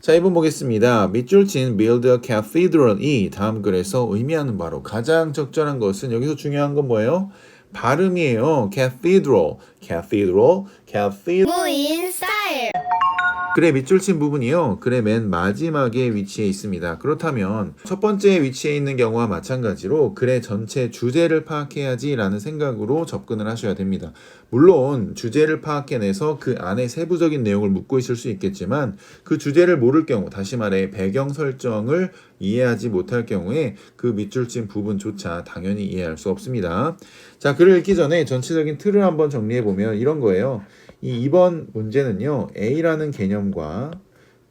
자, 1번 보겠습니다. 밑줄 친 build a cathedral이 다음 글에서 의미하는 바로 가장 적절한 것은 여기서 중요한 건 뭐예요? 발음이에요. cathedral, cathedral, cathedral. 무인 스타일. 글의 밑줄 친 부분이요. 글의 맨 마지막에 위치해 있습니다. 그렇다면 첫 번째 위치해 있는 경우와 마찬가지로 글의 전체 주제를 파악해야지 라는 생각으로 접근을 하셔야 됩니다. 물론 주제를 파악해내서 그 안에 세부적인 내용을 묻고 있을 수 있겠지만 그 주제를 모를 경우, 다시 말해 배경 설정을 이해하지 못할 경우에 그 밑줄 친 부분조차 당연히 이해할 수 없습니다. 자, 글을 읽기 전에 전체적인 틀을 한번 정리해보면 이런 거예요. 이 2번 문제는요, A라는 개념과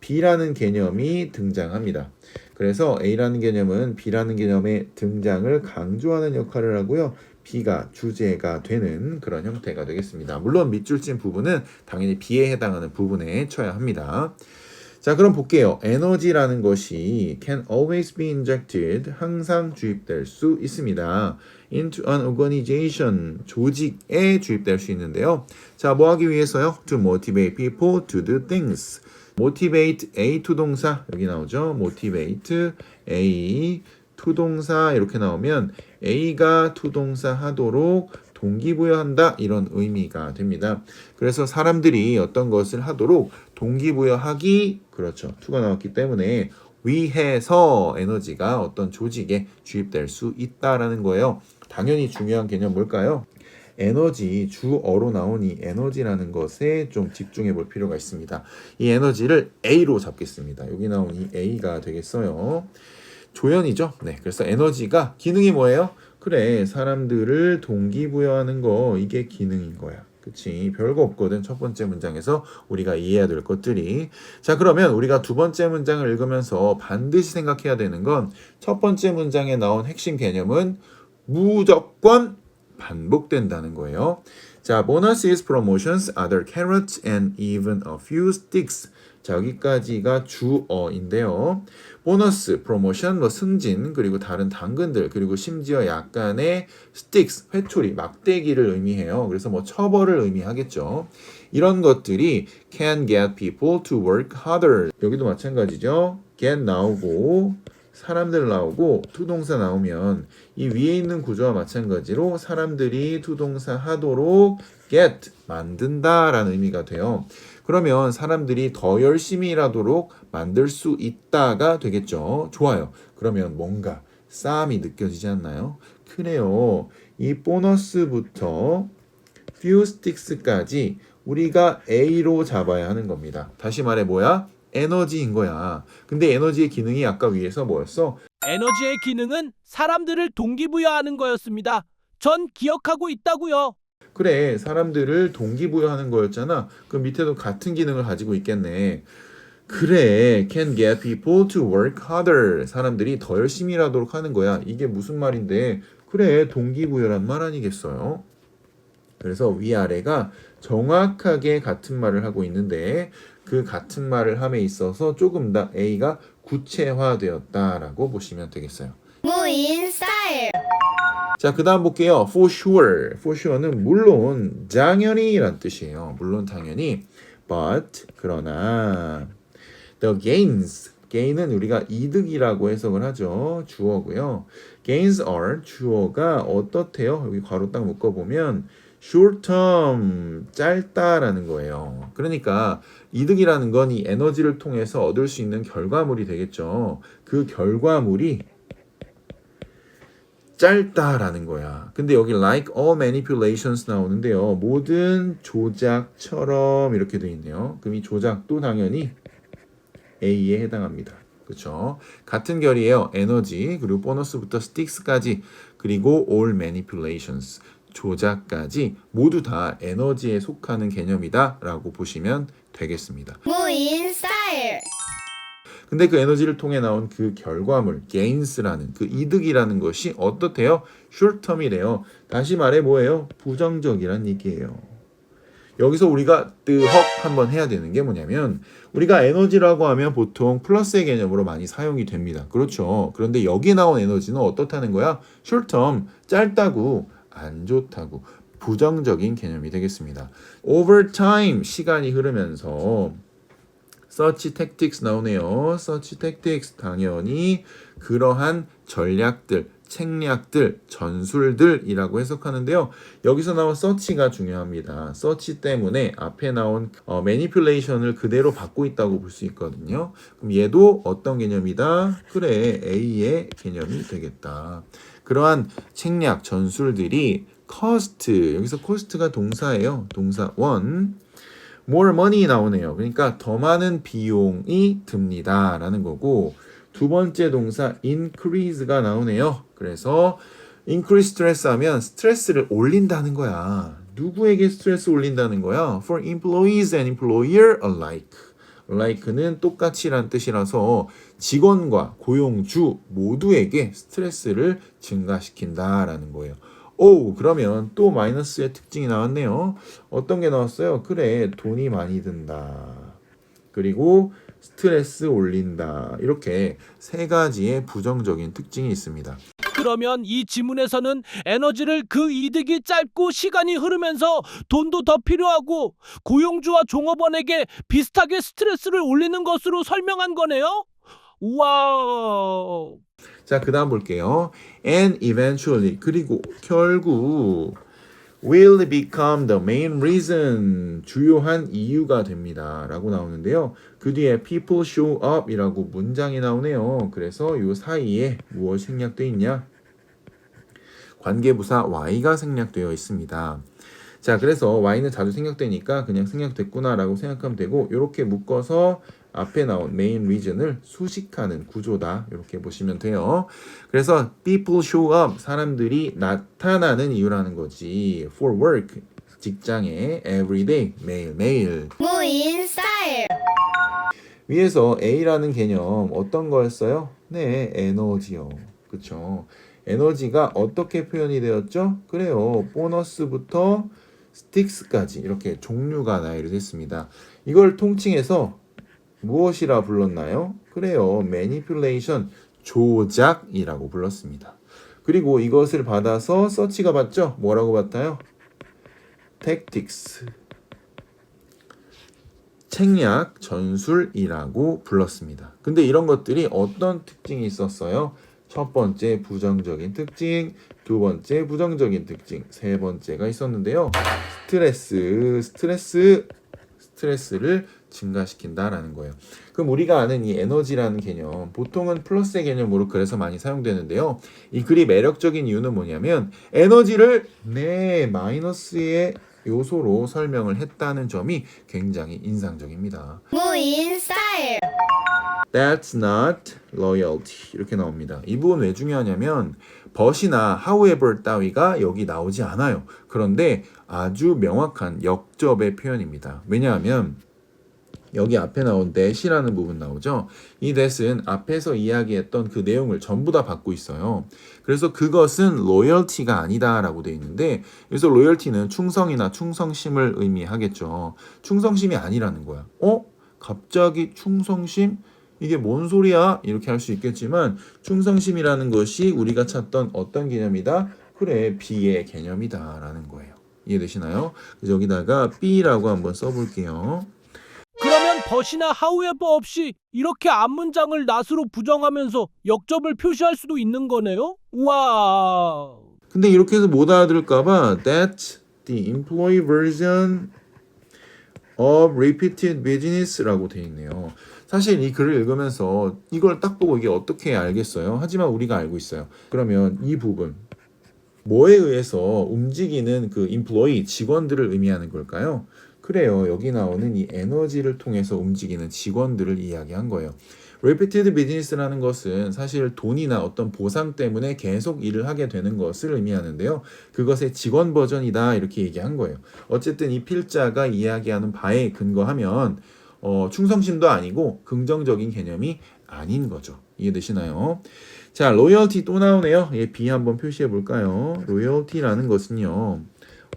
B라는 개념이 등장합니다. 그래서 A라는 개념은 B라는 개념의 등장을 강조하는 역할을 하고요. B가 주제가 되는 그런 형태가 되겠습니다. 물론 밑줄 친 부분은 당연히 B에 해당하는 부분에 쳐야 합니다. 자, 그럼 볼게요. 에너지라는 것이 can always be injected, 항상 주입될 수 있습니다. into an organization, 조직에 주입될 수 있는데요. 자, 뭐 하기 위해서요? to motivate people to do things. motivate A 투동사, 여기 나오죠? motivate A 투동사 이렇게 나오면 A가 투동사 하도록 동기부여한다 이런 의미가 됩니다. 그래서 사람들이 어떤 것을 하도록 동기부여하기, 그렇죠. to가 나왔기 때문에 위해서 에너지가 어떤 조직에 주입될 수 있다라는 거예요. 당연히 중요한 개념 뭘까요? 에너지, 주어로 나온 이 에너지라는 것에 좀 집중해 볼 필요가 있습니다. 이 에너지를 A로 잡겠습니다. 여기 나온 이 A가 되겠어요. 조연이죠. 네, 그래서 에너지가 기능이 뭐예요? 그래, 사람들을 동기부여하는 거, 이게 기능인 거야. 그치? 별거 없거든. 첫 번째 문장에서 우리가 이해해야 될 것들이. 자, 그러면 우리가 두 번째 문장을 읽으면서 반드시 생각해야 되는 건 첫 번째 문장에 나온 핵심 개념은 무조건 반복된다는 거예요. 자, bonuses, promotions, other carrots, and even a few sticks. 자, 여기까지가 주어인데요. 보너스, 프로모션, 뭐 승진, 그리고 다른 당근들, 그리고 심지어 약간의 sticks, 회초리, 막대기를 의미해요. 그래서 뭐 처벌을 의미하겠죠. 이런 것들이 can get people to work harder. 여기도 마찬가지죠. get 나오고 사람들 나오고 투동사 나오면 이 위에 있는 구조와 마찬가지로 사람들이 투동사 하도록 get 만든다라는 의미가 돼요. 그러면 사람들이 더 열심히 일하도록 만들 수 있다가 되겠죠. 좋아요. 그러면 뭔가 싸움이 느껴지지 않나요? 그래요. 이 보너스부터 few sticks까지 우리가 A로 잡아야 하는 겁니다. 다시 말해 뭐야? 에너지인 거야. 근데 에너지의 기능이 아까 위에서 뭐였어? 에너지의 기능은 사람들을 동기부여하는 거였습니다. 전 기억하고 있다고요. 그래, 사람들을 동기부여하는 거였잖아. 그 밑에도 같은 기능을 가지고 있겠네. 그래, can get people to work harder. 사람들이 더 열심히 일하도록 하는 거야. 이게 무슨 말인데? 그래, 동기부여란 말 아니겠어요? 그래서 위아래가 정확하게 같은 말을 하고 있는데 그 같은 말을 함에 있어서 조금 더 A가 구체화되었다라고 보시면 되겠어요. 무인 스타일. 자, 그 다음 볼게요. For sure. For sure는 물론, 당연히 란 뜻이에요. 물론 당연히. But, 그러나 the gains. gain은 우리가 이득이라고 해석을 하죠. 주어고요. gains are, 주어가 어떻대요? 여기 괄호 딱 묶어보면 short term, 짧다라는 거예요. 그러니까 이득이라는 건 이 에너지를 통해서 얻을 수 있는 결과물이 되겠죠. 그 결과물이 짧다라는 거야. 근데 여기 like all manipulations 나오는데요. 모든 조작처럼 이렇게 돼 있네요. 그럼 이 조작도 당연히 A에 해당합니다. 그렇죠? 같은 결이에요. 에너지 그리고 보너스부터 sticks까지 그리고 all manipulations 조작까지 모두 다 에너지에 속하는 개념이다 라고 보시면 되겠습니다. 무인 스타일. 근데 그 에너지를 통해 나온 그 결과물, gains라는 그 이득이라는 것이 어떻대요? short-term이래요. 다시 말해 뭐예요? 부정적이란 얘기예요. 여기서 우리가 뜨헉 한번 해야 되는 게 뭐냐면 우리가 에너지라고 하면 보통 플러스의 개념으로 많이 사용이 됩니다. 그렇죠. 그런데 여기 나온 에너지는 어떻다는 거야? short-term, 짧다고, 안 좋다고, 부정적인 개념이 되겠습니다. over time, 시간이 흐르면서 such tactics 나오네요. such tactics 당연히 그러한 전략들, 책략들, 전술들이라고 해석하는데요. 여기서 나온 such가 중요합니다. such 때문에 앞에 나온 manipulation을 그대로 받고 있다고 볼 수 있거든요. 그럼 얘도 어떤 개념이다? 그래, A의 개념이 되겠다. 그러한 책략, 전술들이 cost, 여기서 cost가 동사예요. 동사 one. more money 나오네요. 그러니까 더 많은 비용이 듭니다. 라는 거고, 두 번째 동사 increase가 나오네요. 그래서 increase stress 하면 스트레스를 올린다는 거야. 누구에게 스트레스 올린다는 거야? For employees and employer alike. alike는 똑같이란 뜻이라서 직원과 고용주 모두에게 스트레스를 증가시킨다라는 거예요. 오, 그러면 또 마이너스의 특징이 나왔네요. 어떤 게 나왔어요? 그래, 돈이 많이 든다. 그리고 스트레스 올린다. 이렇게 세 가지의 부정적인 특징이 있습니다. 그러면 이 지문에서는 에너지를 그 이득이 짧고 시간이 흐르면서 돈도 더 필요하고 고용주와 종업원에게 비슷하게 스트레스를 올리는 것으로 설명한 거네요. 우와. 자, 그 다음 볼게요. And eventually, 그리고 결국 will become the main reason, 주요한 이유가 됩니다. 라고 나오는데요. 그 뒤에 people show up 이라고 문장이 나오네요. 그래서 이 사이에 무엇이 생략되어 있냐? 관계부사 y가 생략되어 있습니다. 자, 그래서 y는 자주 생략되니까 그냥 생략됐구나 라고 생각하면 되고, 이렇게 묶어서 앞에 나온 main reason을 수식하는 구조다. 이렇게 보시면 돼요. 그래서 people show up, 사람들이 나타나는 이유라는 거지. for work, 직장에 every day, 매일매일. 무인 스타일. 위에서 A라는 개념 어떤 거였어요? 네, 에너지요. 그쵸? 에너지가 어떻게 표현이 되었죠? 그래요. 보너스부터 스틱스까지 이렇게 종류가 나열됐습니다. 이걸 통칭해서 무엇이라 불렀나요? 그래요. manipulation, 조작이라고 불렀습니다. 그리고 이것을 받아서 서치가 받죠? 뭐라고 받아요? tactics, 책략, 전술이라고 불렀습니다. 근데 이런 것들이 어떤 특징이 있었어요? 첫 번째 부정적인 특징, 두 번째 부정적인 특징, 세 번째가 있었는데요. 스트레스를 증가시킨다라는 거예요. 그럼 우리가 아는 이 에너지라는 개념, 보통은 플러스의 개념으로 그래서 많이 사용되는데요. 이 글이 매력적인 이유는 뭐냐면 에너지를 마이너스의 요소로 설명을 했다는 점이 굉장히 인상적입니다. 무인 스타일. That's not loyalty 이렇게 나옵니다. 이 부분 왜 중요하냐면 but이나 however 따위가 여기 나오지 않아요. 그런데 아주 명확한 역접의 표현입니다. 왜냐하면 여기 앞에 나온 that이라는 부분 나오죠. 이 that은 앞에서 이야기했던 그 내용을 전부 다 받고 있어요. 그래서 그것은 loyalty가 아니다라고 되어 있는데, 그래서 loyalty는 충성이나 충성심을 의미하겠죠. 충성심이 아니라는 거야. 갑자기 충성심? 이게 뭔 소리야? 이렇게 할 수 있겠지만 충성심이라는 것이 우리가 찾던 어떤 개념이다? 그래, B의 개념이다 라는 거예요. 이해되시나요? 그래서 여기다가 B라고 한번 써볼게요. 그러면 but이나 however 없이 이렇게 앞문장을 not으로 부정하면서 역접을 표시할 수도 있는 거네요? 우와. 근데 이렇게 해서 못 알아들을까봐 That's the employee version of repeated business라고 돼 있네요. 사실 이 글을 읽으면서 이걸 딱 보고 이게 어떻게 알겠어요? 하지만 우리가 알고 있어요. 그러면 이 부분 뭐에 의해서 움직이는 그 employee, 직원들을 의미하는 걸까요? 그래요. 여기 나오는 이 에너지를 통해서 움직이는 직원들을 이야기한 거예요. repeated business라는 것은 사실 돈이나 어떤 보상 때문에 계속 일을 하게 되는 것을 의미하는데요. 그것의 직원 버전이다 이렇게 얘기한 거예요. 어쨌든 이 필자가 이야기하는 바에 근거하면 충성심도 아니고 긍정적인 개념이 아닌 거죠. 이해되시나요? 자, 로열티 또 나오네요. B 한번 표시해 볼까요? 로열티라는 것은요.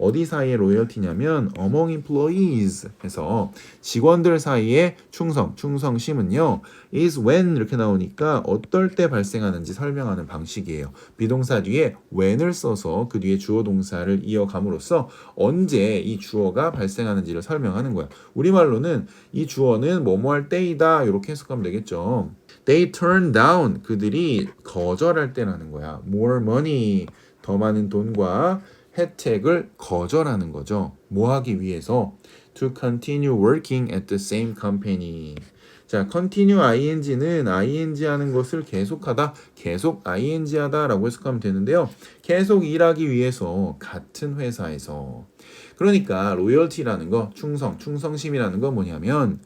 어디 사이의 로열티냐면 among employees 해서 직원들 사이의 충성심은요 is when 이렇게 나오니까 어떨 때 발생하는지 설명하는 방식이에요. 비동사 뒤에 when을 써서 그 뒤에 주어 동사를 이어감으로써 언제 이 주어가 발생하는지를 설명하는 거야. 우리말로는 이 주어는 뭐뭐 할 때이다 이렇게 해석하면 되겠죠. They turn down 그들이 거절할 때라는 거야. More money 더 많은 돈과 혜택을 거절하는 거죠. 뭐 하기 위해서? To continue working at the same company. 자, continue ing는 ing 하는 것을 계속하다, 계속 ing 하다라고 해석하면 되는데요. 계속 일하기 위해서 같은 회사에서. 그러니까 로열티라는 거, 충성심이라는 건 뭐냐면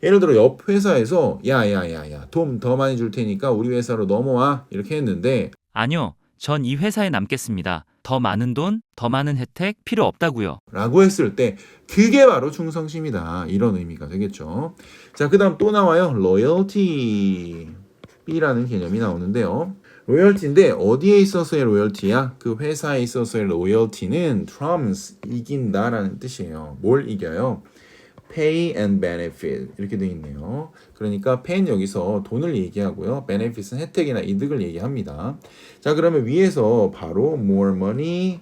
예를 들어 옆 회사에서 야야야야 돈 더 많이 줄 테니까 우리 회사로 넘어와 이렇게 했는데 아니요, 전 이 회사에 남겠습니다. 더 많은 돈, 더 많은 혜택 필요 없다고요. 라고 했을 때 그게 바로 충성심이다 이런 의미가 되겠죠. 자, 그 다음 또 나와요. loyalty B라는 개념이 나오는데요. 로열티인데 어디에 있어서의 로열티야? 그 회사에 있어서의 로열티는 trumps 이긴다라는 뜻이에요. 뭘 이겨요? pay and benefit 이렇게 돼 있네요. 그러니까 pay는 여기서 돈을 얘기하고요. benefit은 혜택이나 이득을 얘기합니다. 자, 그러면 위에서 바로 more money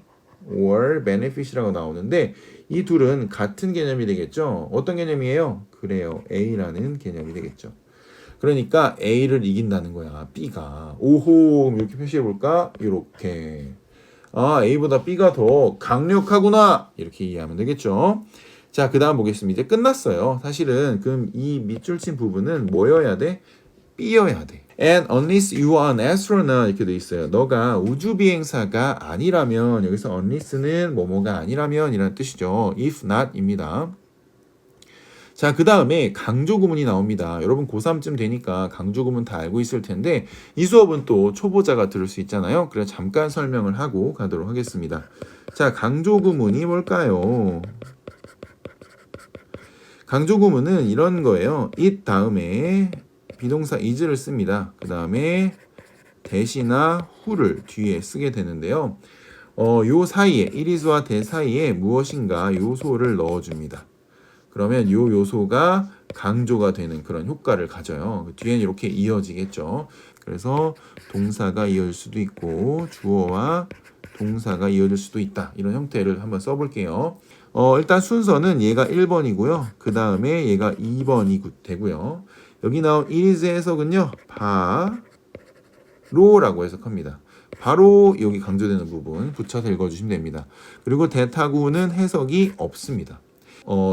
or benefit이라고 나오는데 이 둘은 같은 개념이 되겠죠. 어떤 개념이에요? 그래요. A라는 개념이 되겠죠. 그러니까 A를 이긴다는 거야. B가. 오호 이렇게 표시해 볼까? 이렇게. 아, A보다 B가 더 강력하구나. 이렇게 이해하면 되겠죠. 자, 그 다음 보겠습니다. 이제 끝났어요. 사실은 그럼 이 밑줄 친 부분은 뭐여야 돼? B여야 돼. And unless you are an astronaut 이렇게 돼 있어요. 너가 우주 비행사가 아니라면 여기서 unless는 뭐뭐가 아니라면 이라는 뜻이죠. if not입니다. 자, 그 다음에 강조 구문이 나옵니다. 여러분 고3쯤 되니까 강조 구문 다 알고 있을 텐데 이 수업은 또 초보자가 들을 수 있잖아요. 그래서 잠깐 설명을 하고 가도록 하겠습니다. 자, 강조 구문이 뭘까요? 강조 구문은 이런 거예요. it 다음에 비동사 is를 씁니다. 그 다음에 대시나 who를 뒤에 쓰게 되는데요. 요 사이에 it is와 대 사이에 무엇인가 요소를 넣어줍니다. 그러면 요 요소가 강조가 되는 그런 효과를 가져요. 그 뒤에는 이렇게 이어지겠죠. 그래서 동사가 이어질 수도 있고 주어와 동사가 이어질 수도 있다. 이런 형태를 한번 써볼게요. 일단 순서는 얘가 1번이고요. 그 다음에 얘가 2번이 되고요. 여기 나온 it is의 해석은요. 바로라고 해석합니다. 바로 여기 강조되는 부분 붙여서 읽어주시면 됩니다. 그리고 that하고는 해석이 없습니다.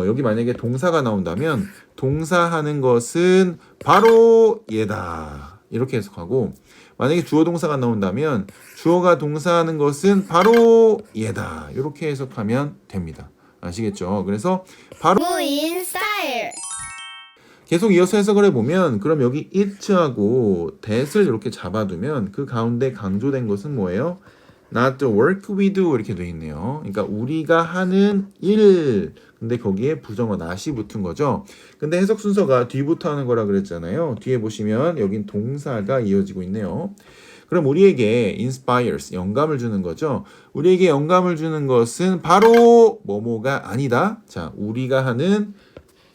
여기 만약에 동사가 나온다면 동사하는 것은 바로 얘다. 이렇게 해석하고 만약에 주어 동사가 나온다면 주어가 동사하는 것은 바로 얘다. 이렇게 해석하면 됩니다. 아시겠죠? 그래서 바로 무인 스타일. 계속 이어서 해석을 해보면 그럼 여기 it하고 that을 이렇게 잡아두면 그 가운데 강조된 것은 뭐예요? Not the work we do 이렇게 돼 있네요. 그러니까 우리가 하는 일 근데 거기에 부정어 not이 붙은 거죠. 근데 해석 순서가 뒤부터 하는 거라 그랬잖아요. 뒤에 보시면 여긴 동사가 이어지고 있네요. 그럼 우리에게 inspires 영감을 주는 거죠. 우리에게 영감을 주는 것은 바로 뭐뭐가 아니다. 자, 우리가 하는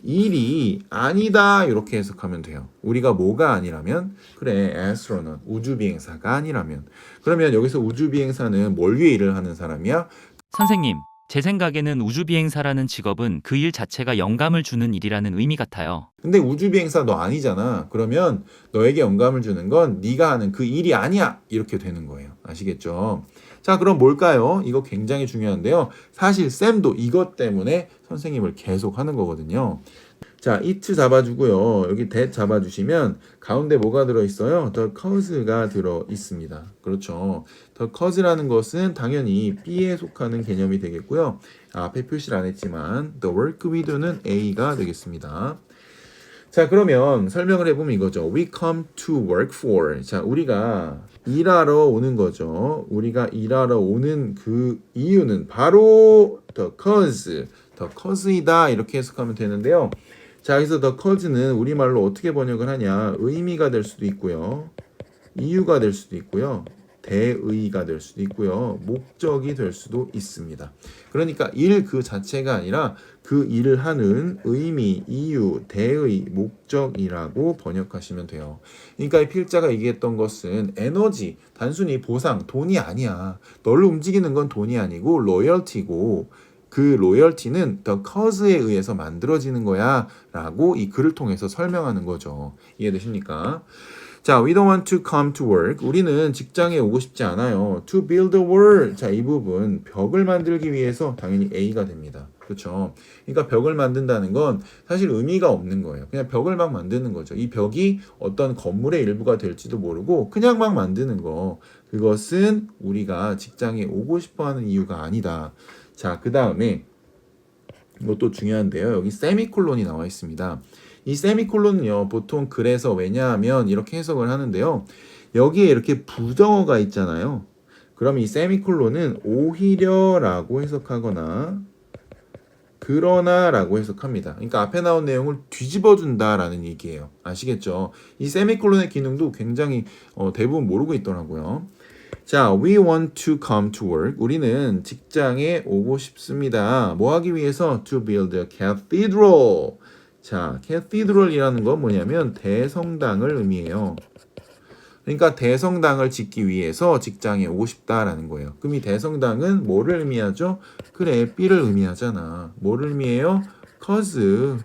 일이 아니다 이렇게 해석하면 돼요. 우리가 뭐가 아니라면 그래 astronaut 우주비행사가 아니라면 그러면 여기서 우주비행사는 뭘 위해 일을 하는 사람이야? 선생님, 제 생각에는 우주비행사라는 직업은 그 일 자체가 영감을 주는 일이라는 의미 같아요. 근데 우주비행사 너 아니잖아. 그러면 너에게 영감을 주는 건 네가 하는 그 일이 아니야 이렇게 되는 거예요. 아시겠죠? 자, 그럼 뭘까요? 이거 굉장히 중요한데요. 사실 쌤도 이것 때문에 선생님을 계속 하는 거거든요. 자, it 잡아주고요. 여기 that 잡아주시면 가운데 뭐가 들어있어요? the cause가 들어있습니다. 그렇죠. the cause라는 것은 당연히 B에 속하는 개념이 되겠고요. 앞에 표시를 안 했지만 the work we do는 A가 되겠습니다. 자, 그러면 설명을 해보면 이거죠. We come to work for. 자, 우리가 일하러 오는 거죠. 우리가 일하러 오는 그 이유는 바로 the cause이다. 이렇게 해석하면 되는데요. 자, 여기서 the cause는 우리말로 어떻게 번역을 하냐. 의미가 될 수도 있고요. 이유가 될 수도 있고요. 대의가 될 수도 있고요. 목적이 될 수도 있습니다. 그러니까 일 그 자체가 아니라 그 일을 하는 의미, 이유, 대의, 목적이라고 번역하시면 돼요. 그러니까 이 필자가 얘기했던 것은 에너지, 단순히 보상, 돈이 아니야. 너를 움직이는 건 돈이 아니고 로열티고 그 로열티는 the cause에 의해서 만들어지는 거야 라고 이 글을 통해서 설명하는 거죠. 이해되십니까? 자, we don't want to come to work. 우리는 직장에 오고 싶지 않아요. To build a wall. 자, 이 부분 벽을 만들기 위해서 당연히 A가 됩니다. 그렇죠? 그러니까 벽을 만든다는 건 사실 의미가 없는 거예요. 그냥 벽을 막 만드는 거죠. 이 벽이 어떤 건물의 일부가 될지도 모르고 그냥 막 만드는 거. 그것은 우리가 직장에 오고 싶어 하는 이유가 아니다. 자, 그 다음에 이것도 중요한데요. 여기 세미콜론이 나와 있습니다. 이 세미콜론은요, 보통 그래서 왜냐하면 이렇게 해석을 하는데요. 여기에 이렇게 부정어가 있잖아요. 그럼 이 세미콜론은 오히려라고 해석하거나 그러나라고 해석합니다. 그러니까 앞에 나온 내용을 뒤집어준다라는 얘기예요. 아시겠죠? 이 세미콜론의 기능도 굉장히 대부분 모르고 있더라고요. 자, we want to come to work. 우리는 직장에 오고 싶습니다. 뭐 하기 위해서? To build a cathedral. 자, cathedral이라는 건 뭐냐면 대성당을 의미해요. 그러니까 대성당을 짓기 위해서 직장에 오고 싶다라는 거예요. 그럼 이 대성당은 뭐를 의미하죠? 그래, B를 의미하잖아. 뭐를 의미해요? cause,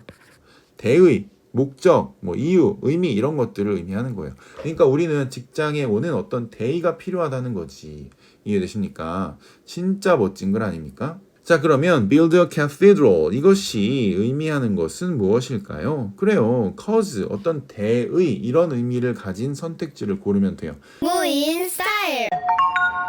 대의, 목적, 뭐 이유, 의미 이런 것들을 의미하는 거예요. 그러니까 우리는 직장에 오는 어떤 대의가 필요하다는 거지. 이해되십니까? 진짜 멋진 글 아닙니까? 자, 그러면 build a cathedral 이것이 의미하는 것은 무엇일까요? 그래요. cause 어떤 대의 이런 의미를 가진 선택지를 고르면 돼요. 무인 스타일.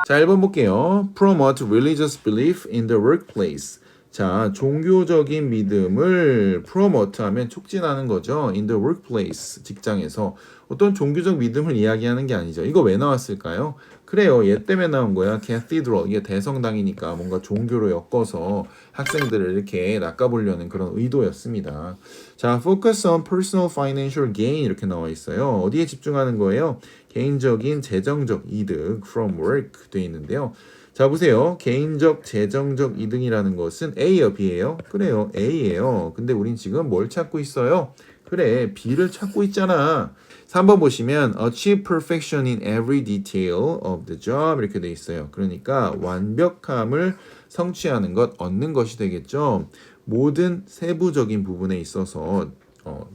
자, 1번 볼게요. Promote religious belief in the workplace. 자, 종교적인 믿음을 promote 하면 촉진하는 거죠. In the workplace, 직장에서. 어떤 종교적 믿음을 이야기하는 게 아니죠. 이거 왜 나왔을까요? 그래요. 얘 때문에 나온 거야. cathedral. 이게 대성당이니까 뭔가 종교로 엮어서 학생들을 이렇게 낚아보려는 그런 의도였습니다. 자, focus on personal financial gain 이렇게 나와 있어요. 어디에 집중하는 거예요? 개인적인 재정적 이득 from work 돼 있는데요. 자, 보세요. 개인적 재정적 이득이라는 것은 A예요, B예요? 그래요, A예요. 근데 우린 지금 뭘 찾고 있어요? 그래, B를 찾고 있잖아. 3번 보시면 achieve perfection in every detail of the job 이렇게 돼 있어요. 그러니까 완벽함을 성취하는 것, 얻는 것이 되겠죠. 모든 세부적인 부분에 있어서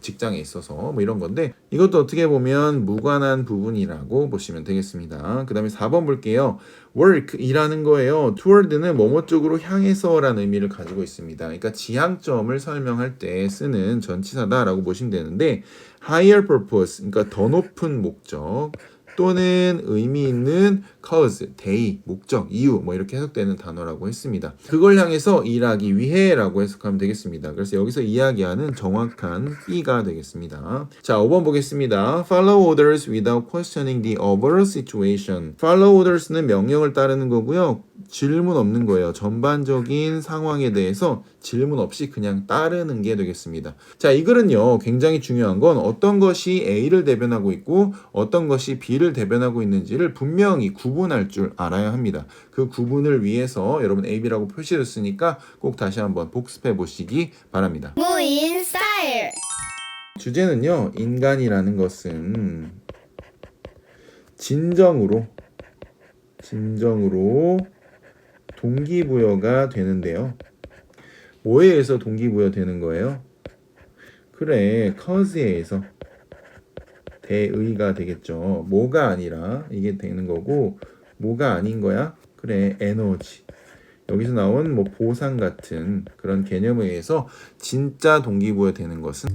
직장에 있어서 뭐 이런 건데 이것도 어떻게 보면 무관한 부분이라고 보시면 되겠습니다. 그 다음에 4번 볼게요. work이라는 거예요. toward는 뭐뭐 쪽으로 향해서 라는 의미를 가지고 있습니다. 그러니까 지향점을 설명할 때 쓰는 전치사다라고 보시면 되는데 higher purpose, 그러니까 더 높은 목적 또는 의미 있는 cause, 대의, 목적, 이유 뭐 이렇게 해석되는 단어라고 했습니다. 그걸 향해서 일하기 위해 라고 해석하면 되겠습니다. 그래서 여기서 이야기하는 정확한 B가 되겠습니다. 자, 5번 보겠습니다. Follow orders without questioning the overall situation. Follow orders는 명령을 따르는 거고요. 질문 없는 거예요. 전반적인 상황에 대해서 질문 없이 그냥 따르는 게 되겠습니다. 자, 이 글은요, 굉장히 중요한 건 어떤 것이 A를 대변하고 있고 어떤 것이 B를 대변하고 있는지를 분명히 구분할 줄 알아야 합니다. 그 구분을 위해서 여러분 A, B라고 표시했으니까 꼭 다시 한번 복습해 보시기 바랍니다. 무인 스타일. 주제는요, 인간이라는 것은 진정으로 동기부여가 되는데요. 뭐에 의해서 동기부여 되는 거예요? 그래, cause에 의해서 대의가 되겠죠. 뭐가 아니라 이게 되는 거고 뭐가 아닌 거야? 그래, 에너지. 여기서 나온 뭐 보상 같은 그런 개념에 의해서 진짜 동기부여 되는 것은